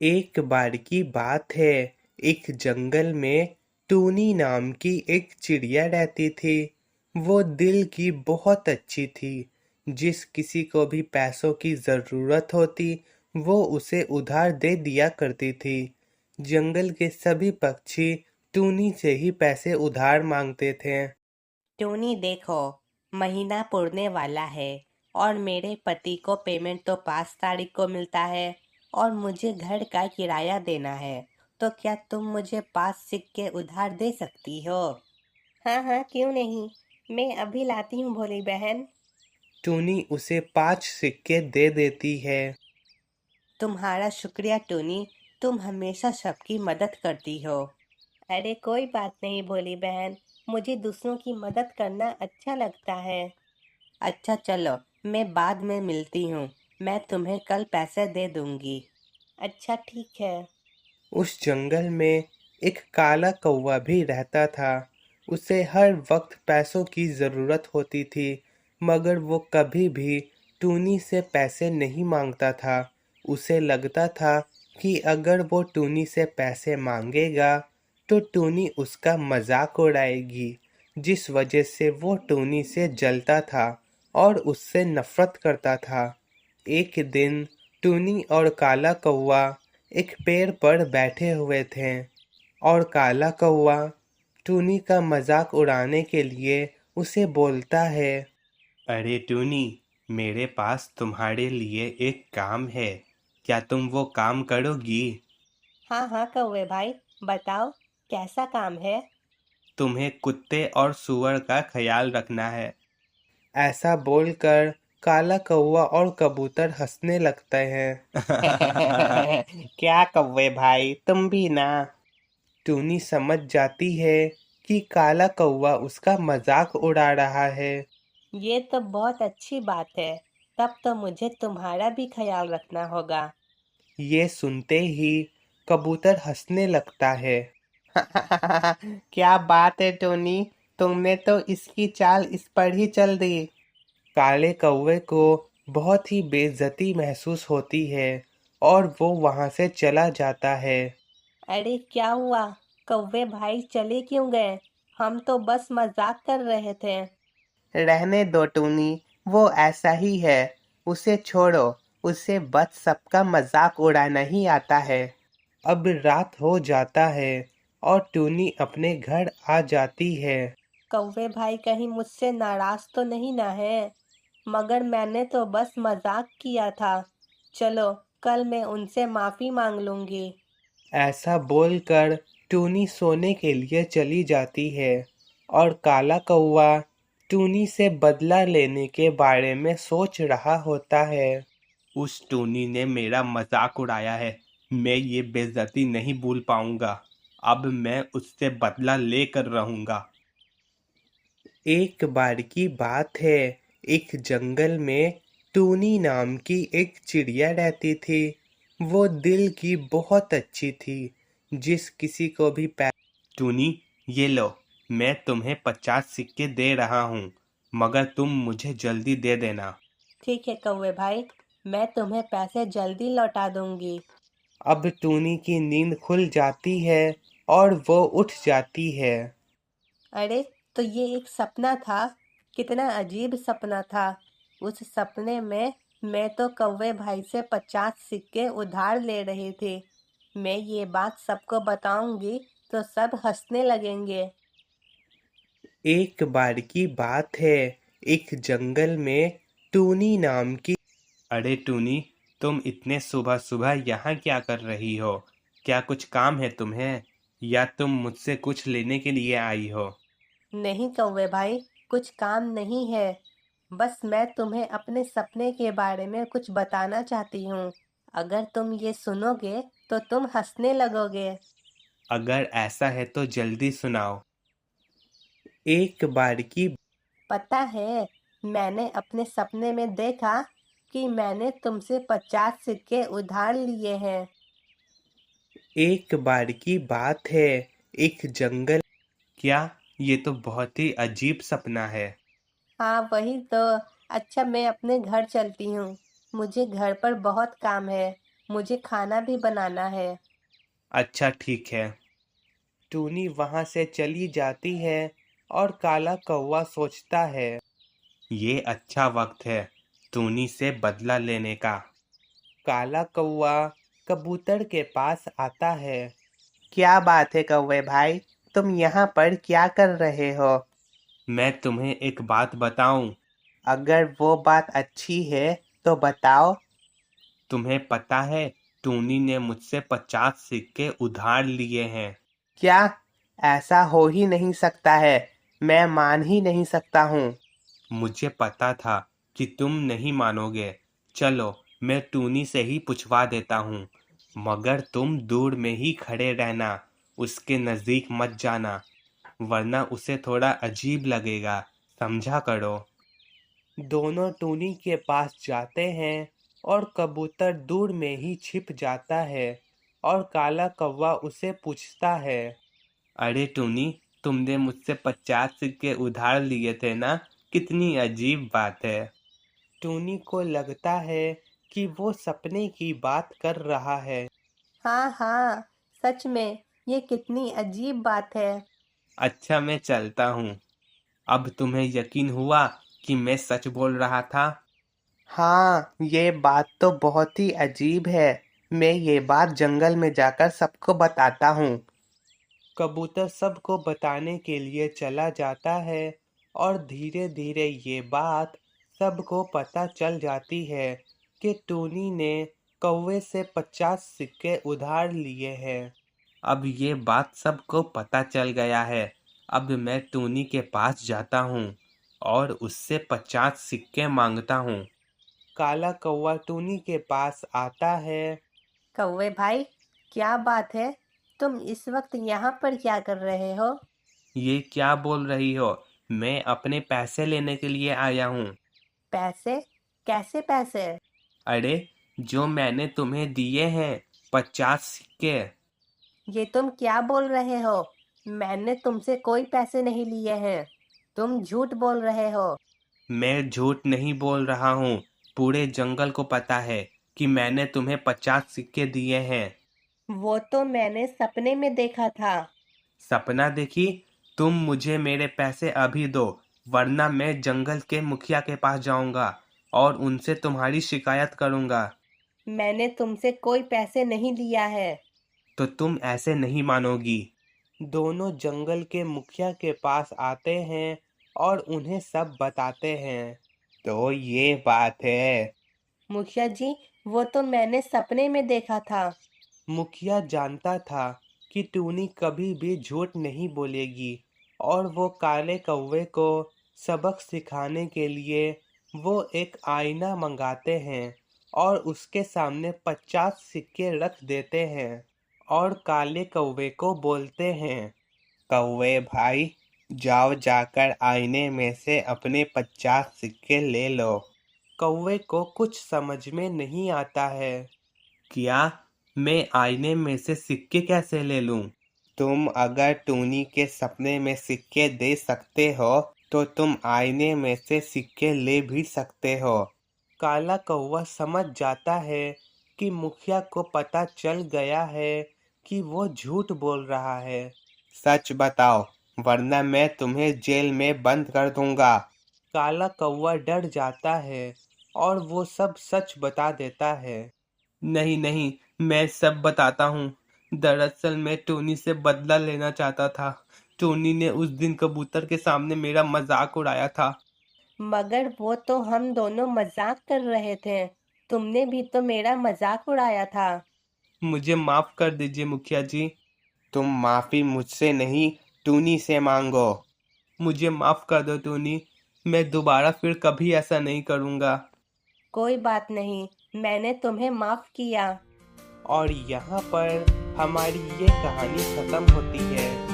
एक बार की बात है। एक जंगल में टूनी नाम की एक चिड़िया रहती थी। वो दिल की बहुत अच्छी थी। जिस किसी को भी पैसों की ज़रूरत होती वो उसे उधार दे दिया करती थी। जंगल के सभी पक्षी टूनी से ही पैसे उधार मांगते थे। टूनी देखो, महीना पुरने वाला है और मेरे पति को पेमेंट तो 5 तारीख को मिलता है और मुझे घर का किराया देना है। तो क्या तुम मुझे 5 सिक्के उधार दे सकती हो? हाँ हाँ, क्यों नहीं। मैं अभी लाती हूँ भोली बहन। टूनी उसे 5 सिक्के दे देती है। तुम्हारा शुक्रिया टूनी, तुम हमेशा सबकी मदद करती हो। अरे कोई बात नहीं भोली बहन, मुझे दूसरों की मदद करना अच्छा लगता है। अच्छा चलो, मैं बाद में मिलती हूँ। मैं तुम्हें कल पैसे दे दूंगी। अच्छा ठीक है। उस जंगल में एक काला कौवा भी रहता था। उसे हर वक्त पैसों की ज़रूरत होती थी, मगर वो कभी भी टूनी से पैसे नहीं मांगता था। उसे लगता था कि अगर वो टूनी से पैसे मांगेगा तो टूनी उसका मजाक उड़ाएगी, जिस वजह से वो टूनी से जलता था और उससे नफरत करता था। एक दिन टूनी और काला कौवा एक पेड़ पर बैठे हुए थे और काला कौवा टूनी का मजाक उड़ाने के लिए उसे बोलता है, अरे टूनी, मेरे पास तुम्हारे लिए एक काम है। क्या तुम वो काम करोगी? हाँ हाँ कौवे भाई, बताओ कैसा काम है। तुम्हें कुत्ते और सूअर का ख्याल रखना है। ऐसा बोलकर काला कौवा और कबूतर हंसने लगते हैं। क्या कौवे भाई, तुम भी ना। टूनी समझ जाती है कि काला कौवा उसका मजाक उड़ा रहा है। ये तो बहुत अच्छी बात है। तब तो मुझे तुम्हारा भी ख्याल रखना होगा। ये सुनते ही कबूतर हंसने लगता है। क्या बात है टोनी, तुमने तो इसकी चाल इस पर ही चल दी। काले कौवे को बहुत ही बेइज्जती महसूस होती है और वो वहां से चला जाता है। अरे क्या हुआ, कौवे भाई चले क्यों गए? हम तो बस मजाक कर रहे थे। रहने दो टूनी, वो ऐसा ही है। उसे छोड़ो, उसे बस सबका मजाक उड़ाना ही आता है। अब रात हो जाता है और टूनी अपने घर आ जाती है। कौवे भाई कहीं मुझसे नाराज तो नहीं ना है? मगर मैंने तो बस मजाक किया था। चलो, कल मैं उनसे माफी मांग लूंगी। ऐसा बोलकर टूनी सोने के लिए चली जाती है और काला कौवा टूनी से बदला लेने के बारे में सोच रहा होता है। उस टूनी ने मेरा मजाक उड़ाया है, मैं ये बेइज्जती नहीं भूल पाऊंगा। अब मैं उससे बदला लेकर रहूंगा। एक बार की बात है। एक जंगल में टूनी नाम की एक चिड़िया रहती थी। वो दिल की बहुत अच्छी थी। जिस किसी को भी टूनी, ये लो, मैं तुम्हें 50 सिक्के दे रहा हूँ, मगर तुम मुझे जल्दी दे देना। ठीक है कौवे भाई, मैं तुम्हें पैसे जल्दी लौटा दूंगी। अब टूनी की नींद खुल जाती है और वो उठ जाती है। अरे, तो ये एक सपना था। कितना अजीब सपना था। उस सपने में मैं तो कौवे भाई से 50 सिक्के उधार ले रही थी। मैं ये बात सबको बताऊंगी तो सब हंसने लगेंगे। एक बार की बात है। एक जंगल में टूनी नाम की अरे टूनी, तुम इतने सुबह सुबह यहाँ क्या कर रही हो? क्या कुछ काम है तुम्हें, या तुम मुझसे कुछ लेने के लिए आई हो? नहीं कौवे भाई, कुछ काम नहीं है। बस मैं तुम्हें अपने सपने के बारे में कुछ बताना चाहती हूँ। अगर तुम ये सुनोगे तो तुम हंसने लगोगे। अगर ऐसा है तो जल्दी सुनाओ। एक बार की पता है, मैंने अपने सपने में देखा कि मैंने तुमसे 50 सिक्के उधार लिए हैं। एक बार की बात है। एक जंगल क्या, ये तो बहुत ही अजीब सपना है। हाँ वही तो। अच्छा, मैं अपने घर चलती हूँ। मुझे घर पर बहुत काम है। मुझे खाना भी बनाना है। अच्छा ठीक है। टूनी वहां से चली जाती है और काला कौवा सोचता है, ये अच्छा वक्त है टूनी से बदला लेने का। काला कौवा कबूतर के पास आता है। क्या बात है कौवे भाई, तुम यहाँ पर क्या कर रहे हो? मैं तुम्हें एक बात बताऊं? अगर वो बात अच्छी है तो बताओ। तुम्हें पता है टूनी ने मुझसे 50 सिक्के उधार लिए हैं। क्या? ऐसा हो ही नहीं सकता है, मैं मान ही नहीं सकता हूँ। मुझे पता था कि तुम नहीं मानोगे। चलो मैं टूनी से ही पूछवा देता हूँ, मगर तुम दूर में ही खड़े रहना, उसके नजदीक मत जाना, वरना उसे थोड़ा अजीब लगेगा, समझा करो। दोनों टूनी के पास जाते हैं और कबूतर दूर में ही छिप जाता है और काला कौवा उसे पूछता है, अरे टूनी, तुमने मुझसे 50 सिक्के उधार लिए थे ना? कितनी अजीब बात है। टूनी को लगता है कि वो सपने की बात कर रहा है। हाँ हाँ, सच में ये कितनी अजीब बात है। अच्छा मैं चलता हूँ। अब तुम्हें यकीन हुआ कि मैं सच बोल रहा था? हाँ, ये बात तो बहुत ही अजीब है। मैं ये बात जंगल में जाकर सबको बताता हूँ। कबूतर सबको बताने के लिए चला जाता है और धीरे धीरे ये बात सबको पता चल जाती है कि टूनी ने कौवे से 50 सिक्के उधार लिए हैं। अब ये बात सबको पता चल गया है। अब मैं टूनी के पास जाता हूँ और उससे 50 सिक्के मांगता हूँ। काला कौवा टूनी के पास आता है। कौवे भाई, क्या बात है? तुम इस वक्त यहाँ पर क्या कर रहे हो? ये क्या बोल रही हो? मैं अपने पैसे लेने के लिए आया हूँ। पैसे? कैसे पैसे? अरे, जो मैंने तुम्हें दिए हैं, 50 सिक्के। ये तुम क्या बोल रहे हो? मैंने तुमसे कोई पैसे नहीं लिए हैं। तुम झूठ बोल रहे हो। मैं झूठ नहीं बोल रहा हूँ। पूरे जंगल को पता है कि मैंने तुम्हें 50 सिक्के दिए हैं। वो तो मैंने सपने में देखा था। सपना देखी? तुम मुझे मेरे पैसे अभी दो, वरना मैं जंगल के मुखिया के पास जाऊंगा और उनसे तुम्हारी शिकायत करूंगा। मैंने तुमसे कोई पैसे नहीं लिया है। तो तुम ऐसे नहीं मानोगी। दोनों जंगल के मुखिया के पास आते हैं और उन्हें सब बताते हैं। तो ये बात है। मुखिया जी, वो तो मैंने सपने में देखा था। मुखिया जानता था कि टूनी कभी भी झूठ नहीं बोलेगी और वो काले कौवे को सबक सिखाने के लिए वो एक आईना मंगाते हैं और उसके सामने 50 सिक्के रख देते हैं और काले कौवे को बोलते हैं, कौवे भाई, जाओ जाकर आईने में से अपने 50 सिक्के ले लो। कौवे को कुछ समझ में नहीं आता है। क्या? मैं आईने में से सिक्के कैसे ले लूं? तुम अगर टूनी के सपने में सिक्के दे सकते हो तो तुम आईने में से सिक्के ले भी सकते हो। काला कौवा समझ जाता है कि मुखिया को पता चल गया है कि वो झूठ बोल रहा है। सच बताओ, वरना मैं तुम्हें जेल में बंद कर दूंगा। काला कौवा डर जाता है और वो सब सच बता देता है। नहीं नहीं, मैं सब बताता हूँ। दरअसल मैं टोनी से बदला लेना चाहता था। टोनी ने उस दिन कबूतर के सामने मेरा मजाक उड़ाया था। मगर वो तो हम दोनों मजाक कर रहे थे। तुमने भी तो मेरा मजाक उड़ाया था। मुझे माफ कर दीजिए मुखिया जी। तुम माफी मुझसे नहीं, टूनी से मांगो। मुझे माफ कर दो टूनी, मैं दोबारा फिर कभी ऐसा नहीं करूँगा। कोई बात नहीं, मैंने तुम्हें माफ किया। और यहाँ पर हमारी ये कहानी खत्म होती है।